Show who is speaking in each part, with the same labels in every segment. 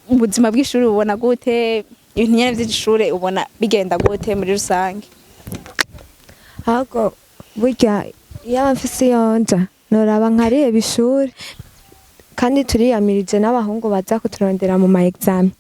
Speaker 1: ubuzima bw'ishuri ubona gute ibintu nyene vy'ishure ubona bigenda gute muri rusange?
Speaker 2: ahubwo burya iyo mfise Iyonja noraba nkareba ishuri kandi turiyamirije n'abahungu baza kuturondera mu ma examen.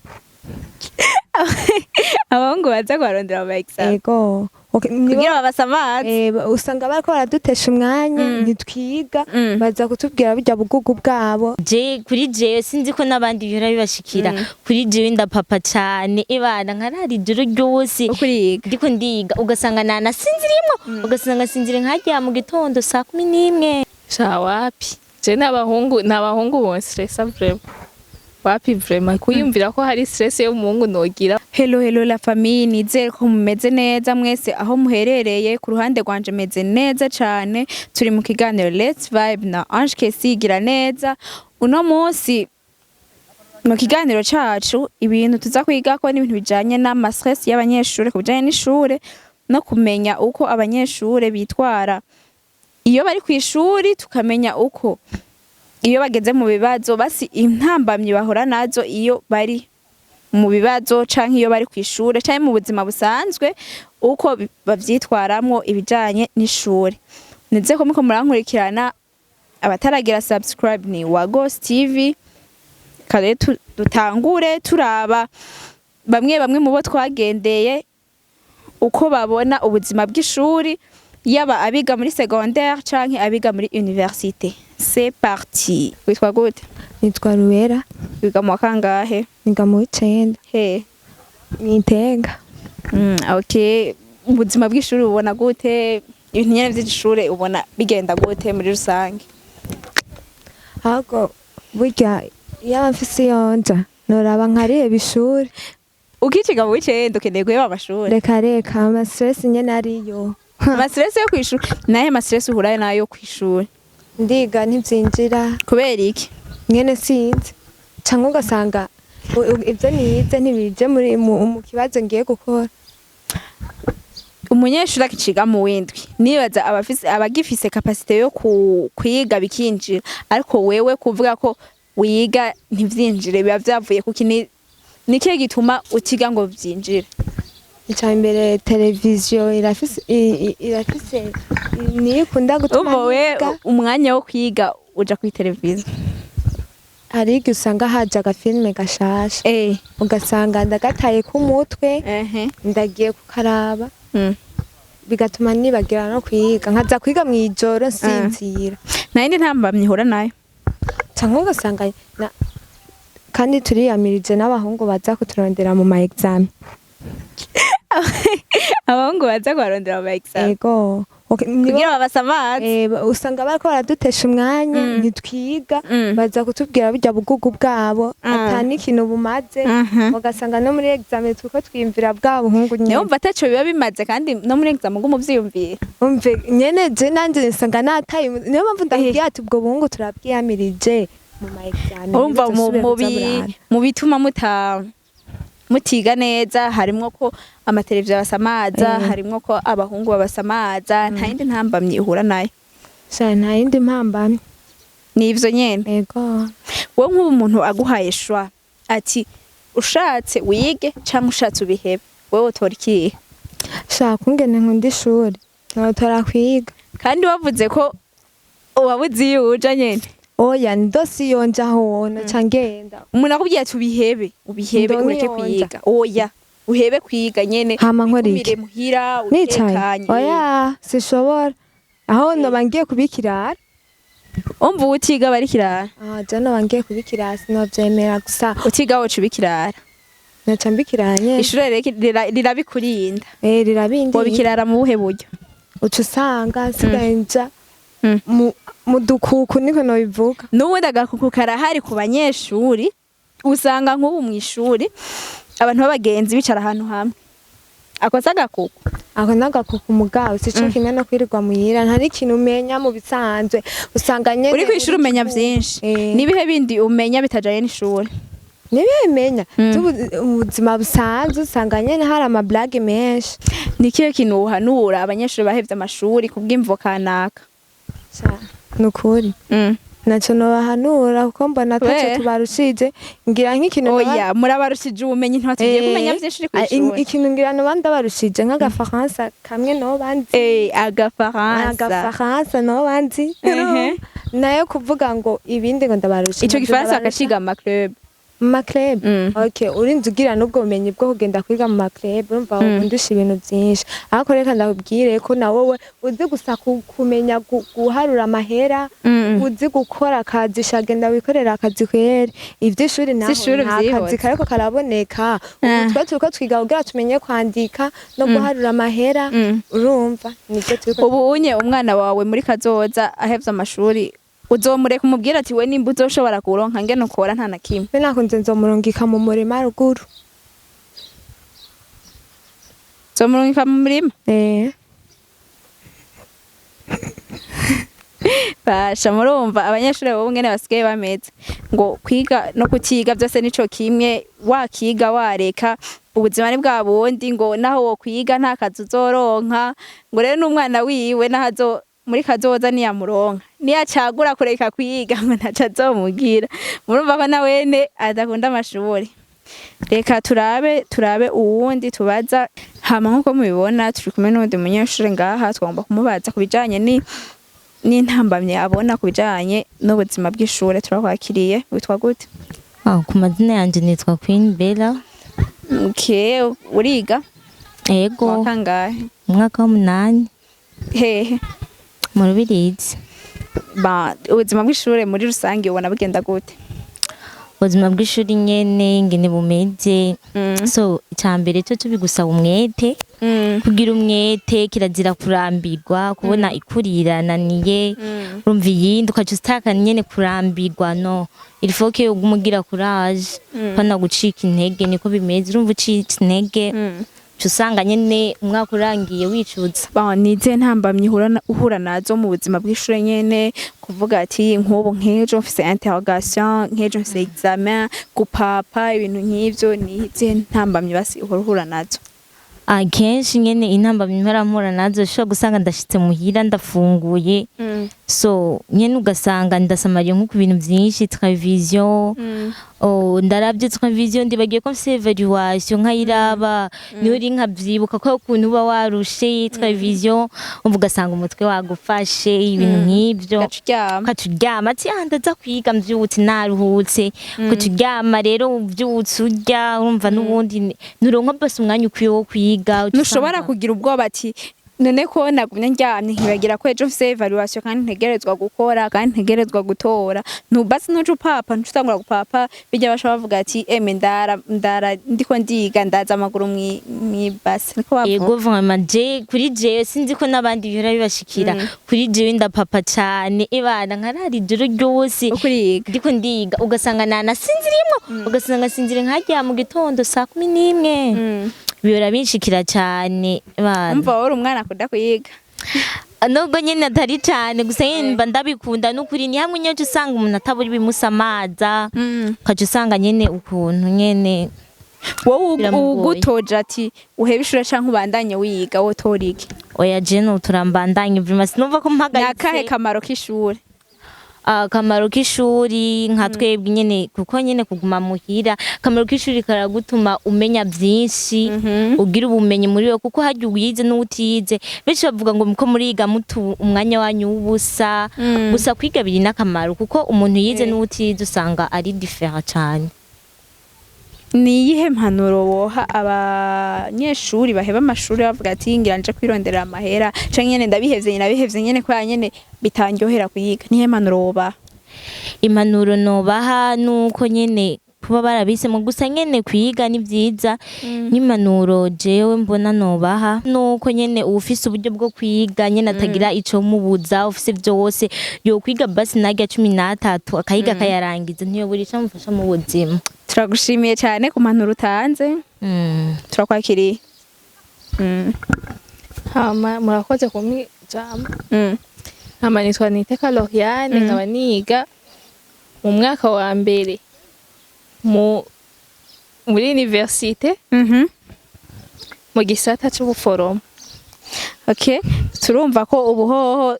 Speaker 1: Abahungu baza kubarondera mu examen
Speaker 2: Ego
Speaker 1: kugira babasamaze
Speaker 2: usanga bariko baradutesha umwanya ntitwiga baza kutubwira burya bugugu bwabo.
Speaker 3: Kuri jewe sinzi ko n'abandi bihora bibashikira kuri jewe ndapapa cane ibana nkarara ijoro ryose ndiko ndiga ugasanga nanasinzirimwo ugasanga sinzire nkarya mu gitondo saa 11.
Speaker 4: Sha wapi je n'abahungu bon stress vraiment wapi vraiment kuyumvira ko hari stress yo muhungu nogira.
Speaker 1: Hello la famille, nizere ko mumeze neza mwese aho muherereye. Ku ruhande rwanje meze neza cane, turi mu kiganiro Let's Vibe na Ange Kesigira neza. Uno munsi mu kiganiro cacu ibintu tuza kwiga ko n'ibintu bijanye n'ama stress y'abanyeshure ku bijanye n'ishure no kumenya uko abanyeshure bitwara iyo bari kw'ishuri, tukamenya uko iyo bageze mu bibazo basi intambamyi bahora nazo iyo bari mu bibazo canke iyo bari kw'ishure canke mu buzima busanzwe uko bavyitwaramwo ibijanye n'ishure. Nize ko muko murankurikirana abataragira subscribe ni WAGOS TV. Kare dutangure turaba bamwe mu bo twagendeye uko babona ubuzima bw'ishuri yaba abiga muri secondaire canke abiga muri université. C'est parti. Witwa gute?
Speaker 2: Nitwa Ruwera.
Speaker 1: Wiga mu kangahe?
Speaker 2: Niga mu 9.
Speaker 1: He.
Speaker 2: Nitenga.
Speaker 1: Okay. Ubuzima bw'ishuri ubona gute? Ibintu nyene vy'ishure ubona bigenda gute muri rusange?
Speaker 2: ahubwo burya iyo mfise Iyonja noraba nkareba ishuri.
Speaker 1: Ukiciga mu 9 ukeneye guheba amashuri.
Speaker 2: Reka ama stress nyene ariyo.
Speaker 1: Ama stress yo kw'ishuri naye ama stress uhuraye nayo kw'ishuri.
Speaker 2: Ndiga ntivyinjira
Speaker 1: Kubera iki?
Speaker 2: nyene sinzi canke ugasanga ivyo nize ntibije mu kibazo ngiye gukora.
Speaker 1: Umunyeshuri akiciga mu windwi nibaza abagifise capacité yo kwiga bikinjira, ariko wewe kuvuga ko wiga ntivyinjire biba vyavuye kuki nikihe gituma utiga ngo vyinjire?
Speaker 2: Ica imbere televiziyo irafise nikunda gutuma
Speaker 1: niga. Umwanya wo kwiga uja kuri televiziyo
Speaker 2: hari igihe usanga haje agafilme gashasha ugasanga ndagataye ku mutwe ndagiye kukaraba bigatuma nibagira no kwiga nkaza kwiga mw'ijoro nsinzira.
Speaker 1: Nayindi ntambamye ihura nayo
Speaker 2: canke ugasanga kandi turiyamirije n'abahungu baza kuturondera mu ma examen.
Speaker 1: Abahungu baza kubarondera mu examen
Speaker 2: Ego
Speaker 1: kugira babasamaze
Speaker 2: usanga bariko baradutesha umwanya ntitwiga baza kutubwira burya bugugu bwabo atani ikintu bumaze ugasanga no muri examen tuko twimvira bwa buhungu nyene.
Speaker 1: Yumva ataco biba bimaze kandi no muri examen ngo muvyiyumvira.
Speaker 2: Umve nyene je nanje nsanga nataye niyo mpamvu ndakubwira ati ubwo buhungu turabwiyamirije mu ma examen.
Speaker 1: Urumva mu bituma mutiga neza harimwo ko amateleviziyo abasamaza harimwo ko abahungu babasamaza nta yindi ntambamye ihura nayo.
Speaker 2: Sha nta yindi mpambamye
Speaker 1: nivyo nyene.
Speaker 2: Ego
Speaker 1: wowe nk'ubu umuntu aguhaye shwa ati ushatse wige canke ushatse ubihebe wewe utora ikihe?
Speaker 2: Shaka ungene nkunda ishuri notora kwiga
Speaker 1: kandi wavuze ko wabuze iyo uja nyene.
Speaker 2: Oya ndosi Iyonja hono cangenda
Speaker 1: umuntu akubwiye ati ubihebe ureke kwiga. Oya uhebe kwiga nyene
Speaker 2: hama nkoriki
Speaker 1: muhira
Speaker 2: utekanye. Oya sishobora aho no bangiye kubikirara.
Speaker 1: Umva utiga bari kirara.
Speaker 2: Je no bangiye kubikirara sinovyemera gusa
Speaker 1: utiga wocu bikirara.
Speaker 2: Naca mbikiranye
Speaker 1: ishure rirabikurinda.
Speaker 2: Rirabindi.
Speaker 1: Wo bikirara mu buhe buryo?
Speaker 2: Uca usanga sigayenja mu dukuku niko no bivuga.
Speaker 1: N'ubundi agakuku karahari ku banyeshuri usanga nk'ubu mw'ishuri abantu b'abagenzi bicara ahantu hamwe. Akoze agakuku.
Speaker 2: Ako nagakuku mugabo sico kimwe no kwirirwa muhira ntari ikintu umenya mu bisanzwe usanga nyene.
Speaker 1: Uri kw'ishuri umenya vyinshi. Nibihe bindi umenya bitajanye n'ishuri?
Speaker 2: Nibimenya ubuzima busanzwe usanga nyene hari ama blague menshi.
Speaker 1: Nikihe kintu uhanura abanyeshuri bahevye amashuri kubw'imvo kanaka?
Speaker 2: Nukuri naco nobahanura kuko mbona taco tubarushije ngira nk'ikintu
Speaker 1: oya murabarushije ubumenyi ntibatugiye kumenya vyinshi uri kw'ishuri
Speaker 2: ikintu ngira no bandabarushije nk'agafaransa kamwe no banzi agafaransa no banzi nayo kuvuga ngo ibindi ngo ndabarushije
Speaker 1: ico gifaransa akashiga mu
Speaker 2: maclub okay urinze ugira n'ubwo bumenyi bwo kugenda kwiga mu maclub urumva undusha ibintu byinshi ariko reka ndakubwire ko na wowe uzi gusa kumenya guharura amahera uzi gukora akazi shagenda wikorera akazi kwere ivy'ishuri naho akazi kariko karaboneka twe turiko twiga kugira tumenye kwandika no guharura amahera urumva nivyo turiko
Speaker 1: ubu unye umwana wawe muri kazoza ahevye amashuri uzomureka umubwira ati we nimba uzoshobora kuronka ngene ukora nta na kimwe
Speaker 2: be nakunze nzomurungika mu murima ruguru
Speaker 1: uzomurungika mu murima basha murumva abanyeshure bo ngene basigaye bameze ngo kwiga no kutiga byose nico kimwe wakiga wareka ubuzima ni bwa bundi ngo naho wo kwiga nta kazi uzoronka ngo rero n'umwana wiwe naho muri kazoza niyamuronka niyacagura kureka kwiga ngo ntaca azomugira murumva ko nawene adakunda amashuri reka turabe uwundi tubaza hama nkuko mubibona turi kumwe n'uwundi munyeshure ngaha twagomba kumubaza ku bijanye n'intambamye abona ku bijanye n'ubuzima bw'ishure turakwakiriye witwa gute
Speaker 3: ku mazina yanje nitwa Queen Bella
Speaker 1: okay uriga
Speaker 3: yego
Speaker 1: wakangahe
Speaker 3: umwaka w'8
Speaker 1: hehe
Speaker 3: mu Rubirizi
Speaker 1: ubuzima bw'ishure muri rusange ubona bugenda gute
Speaker 3: ubuzima bw'ishuri nyene ngene bumeze so icambere cyo tubigusaba umwete kugira umwete kirazira kurambirwa kubona ikurirana-niye urumva iyindi ukaca ustakana nyene kurambirwa no il faut que umugira courage pana gucika intege niko bimeze urumva ucitse intege usanga nyene umwaka urangiye wicuza
Speaker 1: nize ntambamye uhura nazo mu buzima bw'ishure nyene kuvuga ati nk'ubu nk'ejo mfise interrogation nk'ejo mfise examen gupapa ibintu nk'ivyo nize ntambamye basi uhura nazo
Speaker 3: akenshi nyene intambamye mpora nazo shobora gusanga ndashitse muhira ndafunguye so nyene ugasanga ndasamariye nko ku bintu vyinshi television ndaravye television ndibagiye ko mfise evaluation nkayiraba niho uri nkavyibuka ko ukuntu uba warushe television ugasanga umutwe wagufashe ibintu nk'ivyo ukaturyama ati ndaza kwiga mvyutse naruhutse kuturyama rero uvyutse urya urumva n'ubundi nuronka bose umwanya ukwiye wo kwiga
Speaker 1: ntushobora kugira ubwoba ati none ko nagumye ndyamye nkibagira ko ejo mfise evaluation kandi ntegerezwa gukora kandi ntegerezwa gutora ntubasi nuca upapa ntutangura gupapa bijya basha bavuga ati ndara ndiko ndiga ndaza amaguru mwibasi niko bavuga
Speaker 3: yego vraiment kuri jewe sinzi ko nabandi bihora bibashikira kuri jewe ndapapa cyane ibana nkarari ijoro ryose ndiko ndiga ugasanga nanasinzirimo ugasanga sinzire nkajya mu gitondo saa 11 bihora binshikira cyane
Speaker 1: umva wari umwana akunda kuyiga
Speaker 3: nubwo nyene atari cyane gusa mba ndabikunda n'ukuri ni hamwe nyoje usanga umuntu ataburi bimusamaza ukaje usanga nyene ukuntu nyene
Speaker 1: wowe ugutoje ati uhebe ishure canke ubandanye wiga wotora iki
Speaker 3: oya je no turambandanye vraiment sinumva ko mpagaritse
Speaker 1: nakahe kamaro k'ishure
Speaker 3: akamaro k'ishuri nka twebwe nyene kuko nyene kuguma muhira akamaro k'ishuri karagutuma umenya byinshi ugira ubumenyi muri we kuko hajya uyize n'utize benshi bavuga ngo muko muriga mutu umwanya wanyu w'ubusa gusa kwiga biri n'akamaro kuko umuntu yize n'utize usanga ari different cyane
Speaker 1: ni yihe mpanuro woha abanyeshuri baheba amashuri bavuga ati ngira nje kwirondera amahera canke nyene ndabihevye nyene kwa nyene bitangyohera kuyiga nihe mpanuro woba
Speaker 3: impanuro nobaha nuko nyene kuba barabisemo gusa nyene kwiga ni vyiza n'impanuro jewe mbona nobaha nuko nyene ufise uburyo bwo kwiga nyene atagira ico mubuza ufise byose yo kwiga basi najya 13 akayiga akayarangiza ntiyo buri cyo mufasha mu buzima
Speaker 1: turagushimiye cyane ku mpanuro utanze turakwakiriye
Speaker 4: hama murakoze kumwijambo hama nitwa Niteka Loriane nkaba niga mu mwaka wa mbere muri universite mu gisata cy'ubuforomo
Speaker 1: okay turumva ko ubuhoho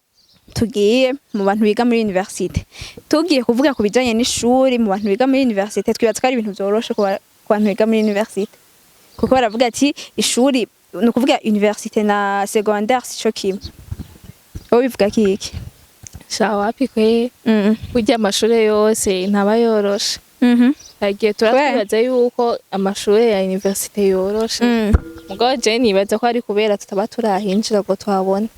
Speaker 1: tugiye mu bantu biga muri universite tugiye kuvuga ku bijanye n'ishuri mu bantu biga muri universite twibaza ko ari ibintu byoroshe ku bantu biga muri universite kuko baravuga ati ishuri no kuvuga universite na secondaire sico kimwe wowe bivuga kiki
Speaker 4: wapi kwe burya amashure yose ntaba yoroshe agiye turatwibaza yuko amashure ya universite yoroshe mugabo je nibaza ko ari kubera tutaba turahinjira ngo twabone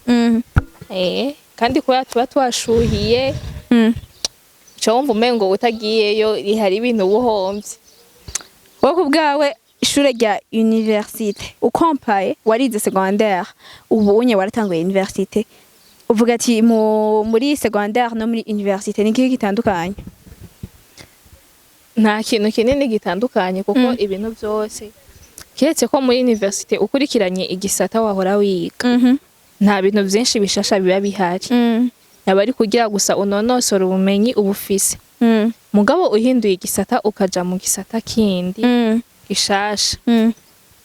Speaker 4: kandi kubera tuba twashuhiye cyo wumva umengo utagiyeyo hari ibintu buhomvye
Speaker 1: wowe kubwawe ishure rya universite ukompaye warize secondaire ubu unye waratanguye universite uvuga ati muri secondaire no muri universite ni kiki gitandukanye
Speaker 4: nta kintu kinini gitandukanye kuko ibintu byose kiretse ko muri universite ukurikiranye igisata wahora wiga nta bintu byinshi bishasha biba bihari yaba ari kugira gusa unonosora ubumenyi ubufise mugabo uhinduye igisata ukaja mu gisata kindi gishasha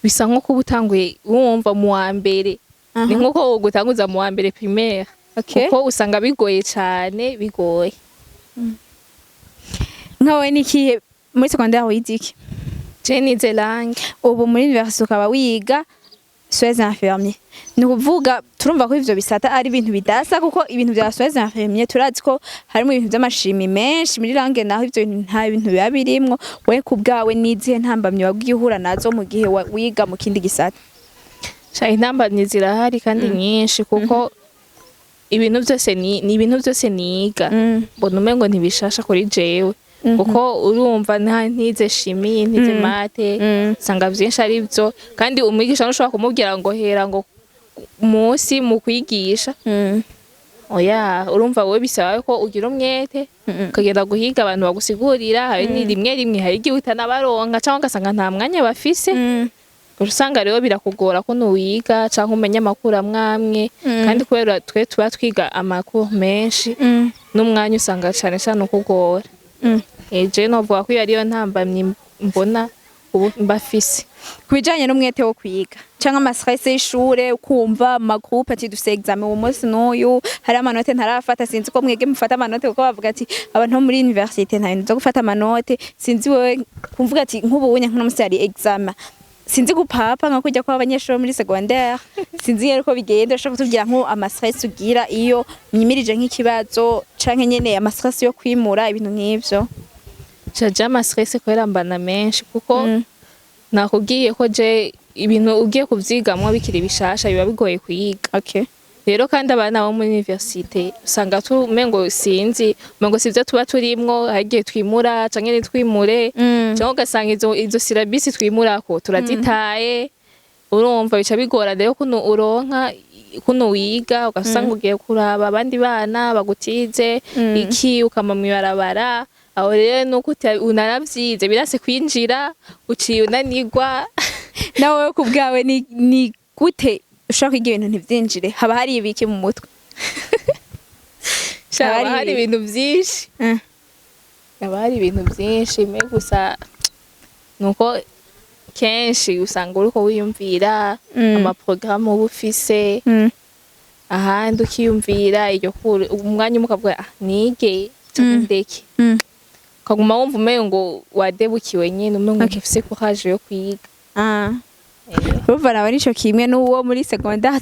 Speaker 4: bisa nko kuba utanguye wumva mu wa mbere ni nkuko ugutanguza mu wa mbere primaire kuko usanga bigoye cyane bigoye
Speaker 1: nkawe nikihe muri secondaire wize iki
Speaker 4: je nize langue
Speaker 1: ubu muri universite ukaba wiga soins infirmiers ni kuvuga turumva ko ivyo bisata ari ibintu bidasa kuko ibintu bya soins infirmiers turazi ko harimo ibintu by'amashimi menshi muri langue naho ivyo nta bintu biba birimwo we kubgawe nizihe ntambamye wabwihura nazo mu gihe wiga mu kindi gisata
Speaker 4: intambamye zirahari kandi nyinshi kuko ibintu byose ni ibintu byose niga mbona umengo ntibishasha kuri jewe kuko urumva ntize shimi ntize mate sanga byinshi ari byo kandi umwigisha ntushobora kumubwira ngo hera ngo munsi mu kwigisha oya urumva wowe bisaba ko ugira umwete ukagenda guhiga abantu bagusigurira hari ni rimwe hari igihe utanabaronka cyangwa ugasanga nta mwanya bafise usanga rero birakugora ko nuwiga cyangwa umenya amakuru amwamwe kandi kubera twe tuba twiga amakuru menshi n'umwanya usanga cyane cyane ukugora je novuga ko ariyo ntambamye mbona ubu mbafise
Speaker 1: kubijanye n'umwete wo kwiga cyangwa amastress y'ishure ukumva magroupe ati dufise examen uwo munsi n'uyu hari amanote ntarafata sinzi ko mwege mufata amanote kuko bavuga ati abantu muri universite nta bintu zo gufata amanote sinzi wewe kumvuga ati nk'ubunye nk'umunsi hari examen sinzi gupapa nka kujya kwa abanyeshure muri secondaire sinzi yari ko bigenda ushaka kutubwira nko amastress ugira iyo myimirije nk'ikibazo canke nyene amastress yo kwimura ibintu nk'ivyo
Speaker 4: jaja amastress kwera mbana menshi kuko nakubwiye ko je ibintu ugiye kuvyigamwa bikiri bishasha biba bigoye kuyiga rero kandi abana bo muri universite usanga tumengo sinzi mengo sivyo tuba turimwo hagiye twimura canke nitwimure cyangwa ugasanga izo syllabus twimurako turazitaye urumva bica bigora rero kuno uronka kuno wiga ugasanga ugiye kuraba abandi bana bagutize iki ukama mwibarabara aho rero nuko unaravyize birase kwinjira uciye unanigwa
Speaker 1: nawe kubgawe ni gute ushaka kwiga ibintu ntivyinjire haba hari ibiki mu mutwe
Speaker 4: haba hari ibintu byinshi haba hari ibintu byinshi me gusa nuko kenshi usanga uriko wiyumvira amaprogramme ubufise ahandi ukiyumvira iyo umwanya mukavuga nige ndeke kaguma wumva umengo wadebukiwe nyine umengo ufise courage yo kwiga
Speaker 1: urumva nawe nico kimwe n'uwo muri secondaire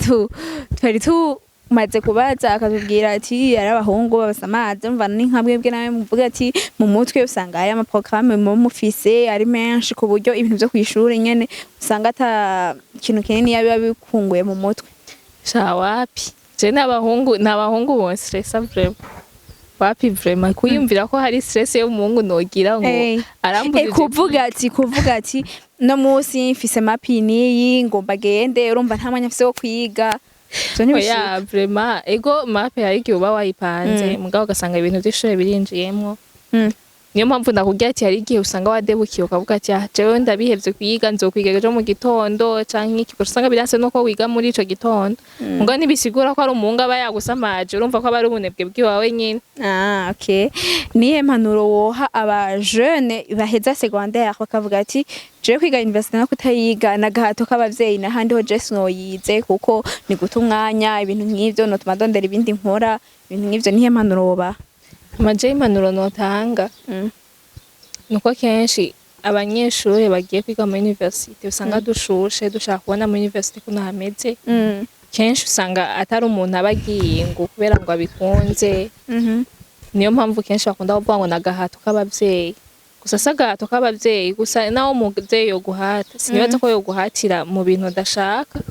Speaker 1: twari tumaze kubaza akatubwira ati ari abahungu babasamaze umva ni nkamwebwe nawe muvuga ati mu mutwe usanga hari amaprogramme mu mufise ari menshi ku buryo ibintu byo kwishura nyene usanga ata kintu kinini yabiba bikunguye mu mutwe
Speaker 4: wapi je n'abahungu bon stress vraiment wapi vraiment kuyumvira ko hari stress yo muhungu nogira ngo arambuye
Speaker 1: kuvuga ati no musi mfise mapini ngo bagende urumva nta mwanya mfise wo kwiga
Speaker 4: oya vraiment ego mape hari igihe uba wayipanze mugabo ugasanga ibintu by'ishure birinjiyemwo niyo mpamvu ndakubwira ati hari igihe usanga wadebukiye ukavuga ati jewe ndabihevye kwiga nzokwiga ejo mu gitondo canke iki usanga biranse nuko wiga muri ico gitondo ngo nibisigura ko ari umuhungu aba yagusamaje urumva ko aba ari ubunebwe bwiwawe nyine.
Speaker 1: Okay. Nihe mpanuro woha aba jeune baheza secondaire bakavuga ati je kwiga university no kutayiga nagahato k'abavyeyi nahandi ho je sinoyize kuko ni guta umwanya ibintu nk'ivyo notuma ndondera ibindi nkora ibintu nk'ivyo nihe mpanuro woba?
Speaker 4: Amaje impanuro notanga nuko kenshi abanyeshure bagiye kwiga mu university usanga dushushe dushaka kubona mu university kuno hameze kenshi usanga atari umuntu abagiye ngo kubera ngo abikunze. Niyo mpamvu kenshi bakunda kuvuga ngo nagahato k'abavyeyi gusa sagahato k'abavyeyi gusa nawo umuvyeyi yo guhata sinibaza ko yo guhatira mu bintu udashaka.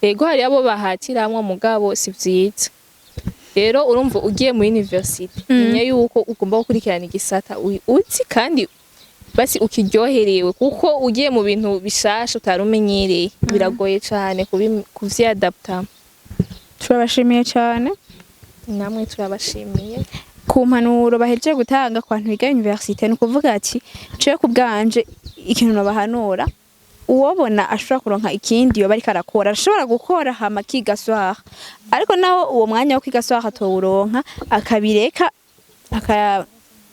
Speaker 4: Ego hari abo bahatiramwo mugabo si vyiza. Rero urumva ugiye mu university menya yuko ugomba gukurikirana igisata uzi kandi basi ukiryoherewe kuko ugiye mu bintu bishasha utarumenyereye biragoye cyane kuvyadapta.
Speaker 1: Turabashimiye cyane.
Speaker 4: Namwe turabashimiye
Speaker 1: ku mpanuro bahejeje gutanga ku bantu biga university ni kuvuga ati ciye ku bwanje ikintu nabahanura uwobona ashobora kuronka ikindi yo bariko arakora ashobora gukora hama kiga soir ariko naho uwo mwanya wo kwiga soir atowuronka akabireka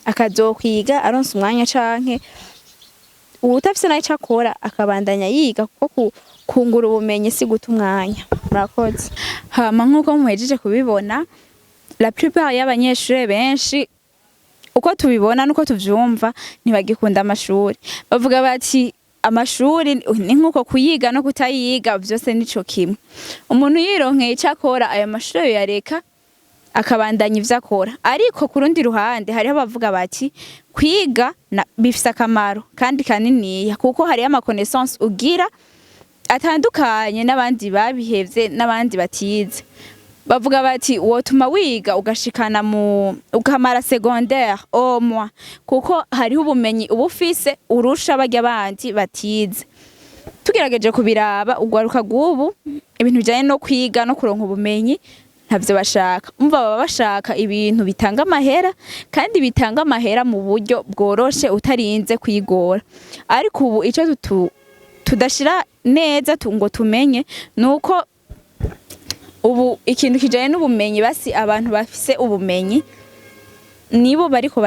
Speaker 1: akazokwiga aronse umwanya canke utafise nayo cakora akabandanya yiga kuko kungura ubumenyi si guta umwanya. Murakoze. Hama nkuko muhejeje kubibona la plupart y'abanyeshure benshi uko tubibona nuko tuvyumva ntibagikunda amashuri bavuga bati amashuri ni nkuko kuyiga no kutayiga byose nico kimwe. Umuntu yironkeye cyakora aya mashuri yareka akabandanya ivyo akora ariko ku rundi ruhande hariho bavuga bati kwiga bifise akamaro kandi kaniniya kuko hariho ama connaissance ugira atandukanye n'abandi babihevye n'abandi batize. Bavuga bati wotuma wiga ugashikana ukamara secondaire au moins kuko hariho ubumenyi ubufise urusha barya abandi batize. Tugerageje kubiraba ugwaruka gubu ibintu bijanye no kwiga no kuronka ubumenyi ntavyo bashaka. Umva baba bashaka ibintu bitanga amahera kandi bitanga amahera mu buryo bworoshe utarinze kwigora. Ariko ubu ico tudashira neza ngo tumenye nuko ubu ikintu kijanye n'ubumenyi basi abantu bafise ubumenyi nibo bariko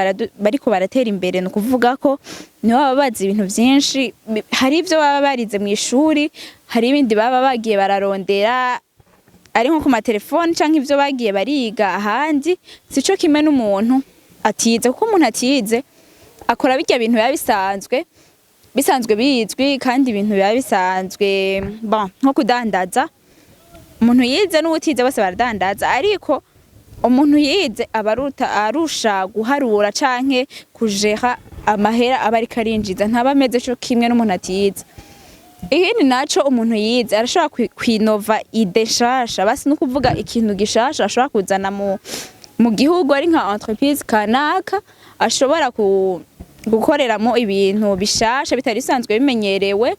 Speaker 1: baratera imbere no kuvuga ko nibo baba bazi ibintu vyinshi. Hari ivyo baba barize mu ishuri hari ibindi baba bagiye bararondera ari nko ku matelefone canke ivyo bagiye bariga ahandi sico kimwe n'umuntu atize kuko umuntu atize akora bijya bintu biba bisanzwe bizwi kandi ibintu biba bisanzwe nko kudandaza. Umuntu yize n'ubutize bose baradandaza ariko umuntu yize arusha guharura canke kujera amahera aba ariko arinjiza ntaba ameze cyo kimwe n'umuntu atize. Ihindi naco umuntu yize arashobora kwinova ide shasha basi no kuvuga ikintu gishasha ashobora kuzana mu gihugu ari nka entreprise kanaka ashobora gukoreramo ibintu bishasha bitari bisanzwe bimenyerewe.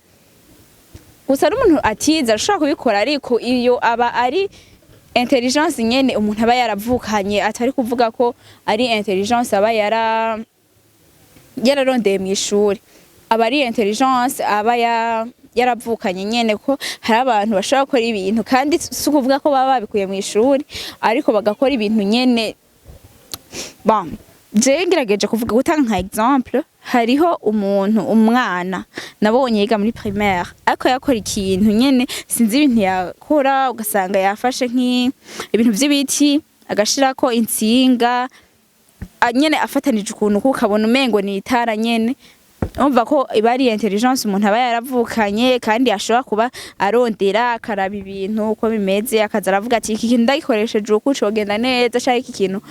Speaker 1: Gusa n'umuntu atize arashobora kubikora ariko iyo aba ari intelligence nyene umuntu aba yaravukanye atari kuvuga ko ari intelligence aba yararondeye mu ishuri aba ari intelligence aba yaravukanye nyene ko hari abantu bashobora gukora ibintu kandi si kuvuga ko baba babikuye mu ishuri ariko bagakora ibintu nyene. Je ngerageje kuvuga gutanga nka exemple hariho umwana nabonye yiga muri primaire ariko yakora ikintu nyene sinzi ibintu yakora ugasanga yafashe ibintu vy'ibiti agashirako insinga nyene afatanije ukuntu kukabona umengo ni itara nyene. Umva ko ibari intelligence umuntu aba yaravukanye kandi ashobora kuba arondera akaraba ibintu uko bimeze akaza aravuga ati iki kintu ndagikoresheje uko cogenda neza cyangwa iki kintu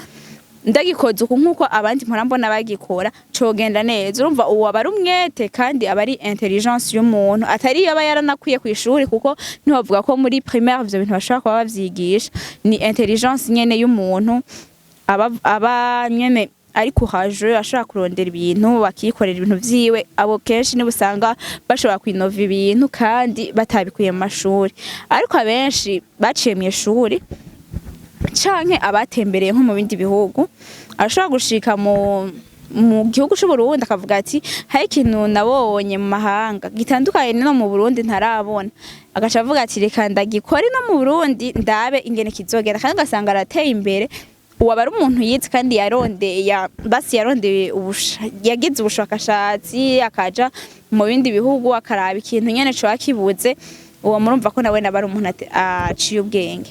Speaker 1: ndagikoze uko nkuko abandi mpora mbona bagikora cogenda neza. Urumva uwo aba ari umwete kandi aba ari intelligence y'umuntu atari aba yaranakwiye ku ishuri kuko ntibavuga ko muri primaire ivyo bintu bashobora kuba bavyigisha. Ni intelligence nyene y'umuntu aba nyene ari courageux ashobora kurondera ibintu bakikorera ibintu vyiwe. Abo kenshi niba usanga bashobora kwinova ibintu kandi batabikuye mu mashuri ariko abenshi baciye mu ishuri canke abatembereye nko mu bindi bihugu arashobora gushika mu gihugu c'u Burundi akavuga ati hari ikintu nabonye mu mahanga gitandukanye no mu Burundi ntarabona, agaca avuga ati reka ndagikore no mu Burundi ndabe ingene kizogenda, kandi ugasanga arateye imbere. Uwaba ari umuntu yize kandi yarondeye yagize ubushakashatsi akaja mu bindi bihugu akaraba ikintu nyene coba kibuze, uwo murumva ko nawe naba ari umuntu aciye ubwenge.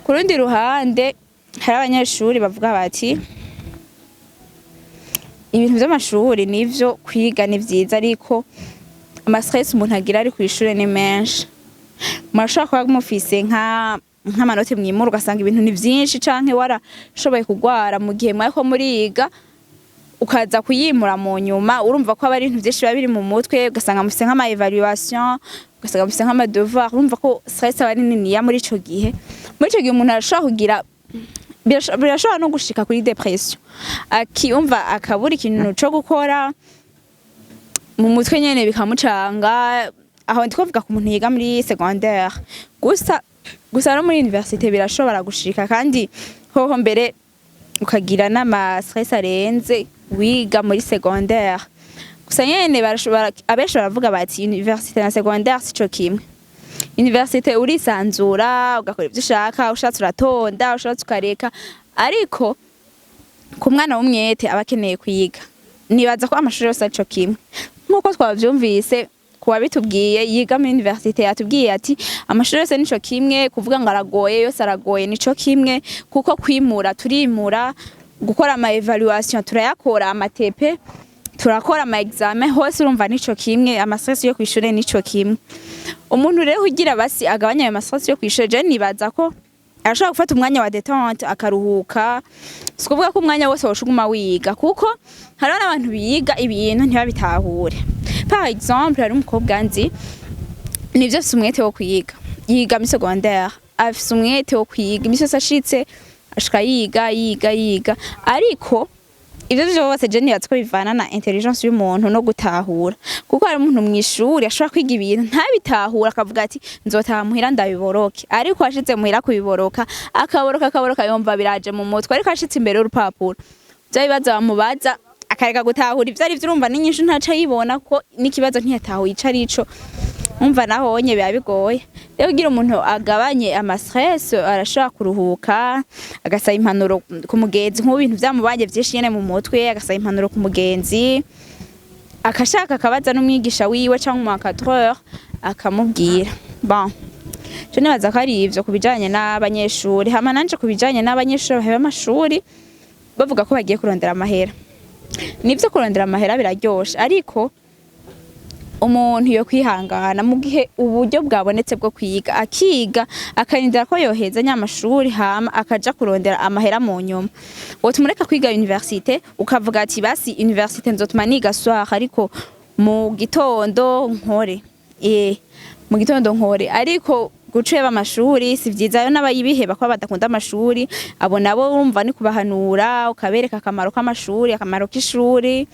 Speaker 1: Ku rundi ruhande hari abanyeshuri bavuga bati ibintu vy'amashuri nivyo kwiga ni vyiza, ariko amastress umuntu agira ari kw'ishure ni menshi. Murashobora kuba mufise nk'amanote mwimura ugasanga ibintu ni vyinshi, canke warashoboye kugwara mu gihe mwariko muriga ukaza kuyimura mu nyuma, urumva ko aba ari ibintu vyinshi biba biri mu mutwe, ugasanga mufise nk'ama evaluation, ugasanga mufise nk'ama devoir, urumva ko stress aba ari niniya muri ico gihe. Muri ico gihe umuntu arashobora kugira birashobora no gushika kuri depression, akiyumva akabura ikintu co gukora mu mutwe nyene bikamucanga. Aho ndikuvuga ku muntu yiga muri secondaire gusa no muri université birashobora gushika, kandi hoho mbere ukagira n'ama stress arenze wiga muri secondaire. Gusa nyene abenshi baravuga bati université na secondaire sico kimwe. Université urisanzura ugakora ivyo ushaka, ushatse uratonda, ushatse ukareka, ariko ku mwana w'umwete aba akeneye kwiga. Nibaza ko amashuri yose arico kimwe, nk'uko twavyumvise kuwa bitubwiye yiga muri université yatubwiye ati amashuri yose nico kimwe, kuvuga ngo aragoye yose aragoye nico kimwe, kuko kwimura turimura, gukora ama evaluation turayakora, amatepe turakora, ama examen hose urumva nico kimwe, amastress yo kw'ishure nico kimwe. Umuntu rero ugira basi agabanya ayo mastress yo kw'ishure, je nibaza ko arashobora gufata umwanya wa détente akaruhuka, sikuvuga ko umwanya wose woshuguma wiga, kuko hariho n'abantu biga ibintu ntibabitahure. Par exemple hari umukobwa nzi nivyo afise umwete wo kwiga, yiga muri secondaire, afise umwete wo kwiga, imisi yose ashitse ashika yiga, ariko ivyo vyose je nibaza ko bivana na intelligence y'umuntu no gutahura, kuko hari umuntu mw'ishuri ashobora kwiga ibintu ntabitahura akavuga ati nzotaha muhira ndabiboroke, ariko ashitse muhira kubiboroka akaboroka yumva biraje mu mutwe, ariko ashitse imbere y'urupapuro vya bibazo bamubaza akareka gutahura ivyo ari vyo, urumva n'inyishu ntaca yibona ko n'ikibazo ntiyatahuye ico arico, umva naho onye biba bigoye. Rero kugira umuntu agabanye ama stress arashobora kuruhuka, agasaba impanuro ku mugenzi, nk'ibintu vyamubanje vyinshi nyene mu mutwe, agasaba impanuro ku mugenzi, akashaka akabaza n'umwigisha wiwe canke umu encadreur akamubwira. Bon, je nibaza ko ari ivyo kubijanye n'abanyeshuri. Hama nanje kubijanye n'abanyeshuri baheba amashuri bavuga ko bagiye kurondera amahera, nivyo kurondera amahera biraryoshe, ariko umuntu yo kwihangana mu gihe uburyo bwabonetse bwo kwiga, akiga akarindira ko yoheza nyamashuri, hama akaja kurondera amahera mu nyuma. Wotumureka kwiga université ukavuga ati basi université nzotuma niga soir, ariko mu gitondo nkore, mu gitondo nkore, ariko guceba amashuri si vyiza. Yo n'abayibiheba ko badakunda amashuri, abo nabo urumva ni kubahanura, ukabereka akamaro k'amashuri, akamaro k'ishuri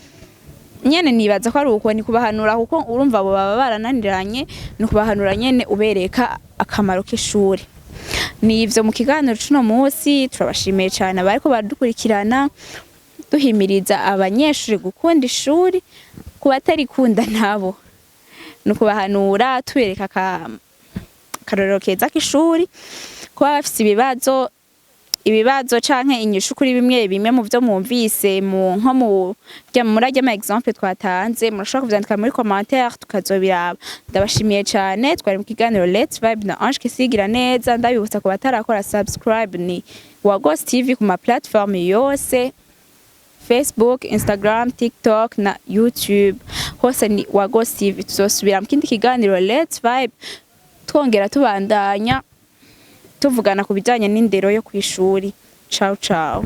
Speaker 1: nyene. Nibaza ko ari uko ni kubahanura, kuko urumva abo baba barananiranye, ni kubahanura nyene ubereka akamaro k'ishuri. Nivyo mu kiganiro cuno munsi, turabashimiye cyane abariko baradukurikirana, duhimiriza abanyeshuri gukunda ishuri, kubatarikunda nabo ni kubahanura, tubereka akarorero keza k'ishuri, kuba bafise ibibazo canke inyishu kuri bimwe mu vyo mwumvise nko muri ama exemple twatanze, murashobora kuvyandika muri commentaire tukazobiraba. Ndabashimiye cane, twari mu kiganiro Let's Vibe na Ange Kisigira neza. Ndabibutsa ko batarakora subscribe ni WAGOS TV ku ma platform yose, Facebook, Instagram, TikTok na YouTube, hose ni WAGOS TV. Tuzosubira mu kindi kiganiro Let's Vibe, twongera tubandanya tuvugana ku bijanye n'indero yo kw'ishuri. Ciao ciao.